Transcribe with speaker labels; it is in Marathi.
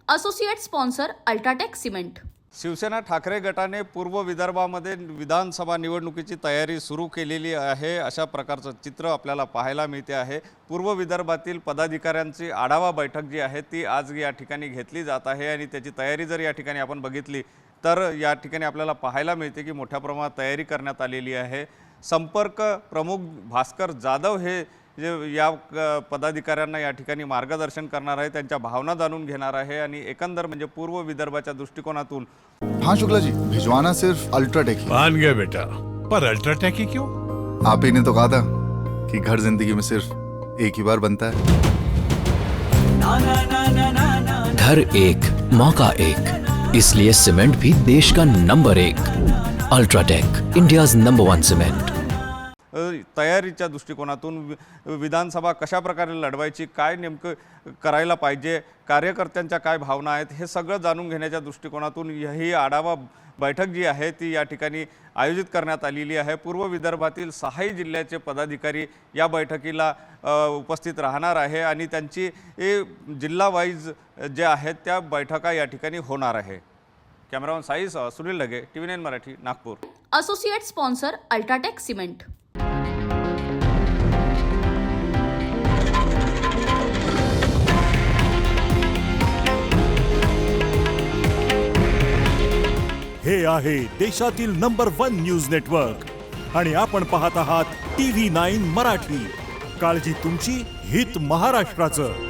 Speaker 1: Associate sponsor UltraTech cement.
Speaker 2: Shiv Sena Thackeray गटाने पूर्व विदर्भामध्ये विधानसभा निवडणुकीची तयारी सुरू केलेली आहे अशा प्रकारचं चित्र आपल्याला पाहायला मिळते आहे। पूर्व विदर्भातील पदाधिकाऱ्यांची आढावा बैठक जी आहे ती आज या ठिकाणी घेतली जात आहे आणि त्याची तयारी जर या ठिकाणी आपण बघितली तर या ठिकाणी आपल्याला पाहायला मिळते की मोठ्या प्रमाणात तयारी करण्यात आलेली आहे। संपर्क प्रमुख भास्कर जाधव हे जे या पदाधिकाऱ्यांना या ठिकाणी मार्गदर्शन करणार आहे, त्यांच्या भावना जाणून घेणार आहे आणि एकंदर म्हणजे पूर्व विदर्भाच्या दृष्टिकोनातून।
Speaker 3: हाँ शुक्ला जी, भिजवाना सिर्फ अल्ट्राटेक ही।
Speaker 4: मान गया बेटा, पर अल्ट्राटेक ही क्यों?
Speaker 3: आप ही ने तो कहा था कि घर जिंदगी में सिर्फ एक ही बार बनता है।
Speaker 5: घर एक मौका एक, इसलिए सीमेंट भी देश का number 1। UltraTech, India's number 1 cement.
Speaker 2: तयारीच्या दृष्टिकोनातून विधानसभा कशा प्रकारे लढवायची, काय नेमकं करायला पाहिजे, कार्यकर्त्यांच्या काय भावना आहेत, हे सगळं जाणून घेण्याच्या दृष्टिकोनातून ही आढावा बैठक जी आहे ती या ठिकाणी आयोजित करण्यात आलेली आहे। पूर्व विदर्भातील 6 जिल्ह्याचे पदाधिकारी या बैठकीला उपस्थित राहणार आहे आणि त्यांची जिल्हा वाईज जे आहेत त्या बैठका या ठिकाणी होणार आहे। कॅमेरामन साईस सुनील लगे, TV9 Marathi, Nagpur.
Speaker 1: Associate sponsor UltraTech cement.
Speaker 6: हे आहे देशातील नंबर 1 न्यूज नेटवर्क आणि आपण पाहत आहात TV9 मराठी। काळजी तुमची, हित महाराष्ट्राचं।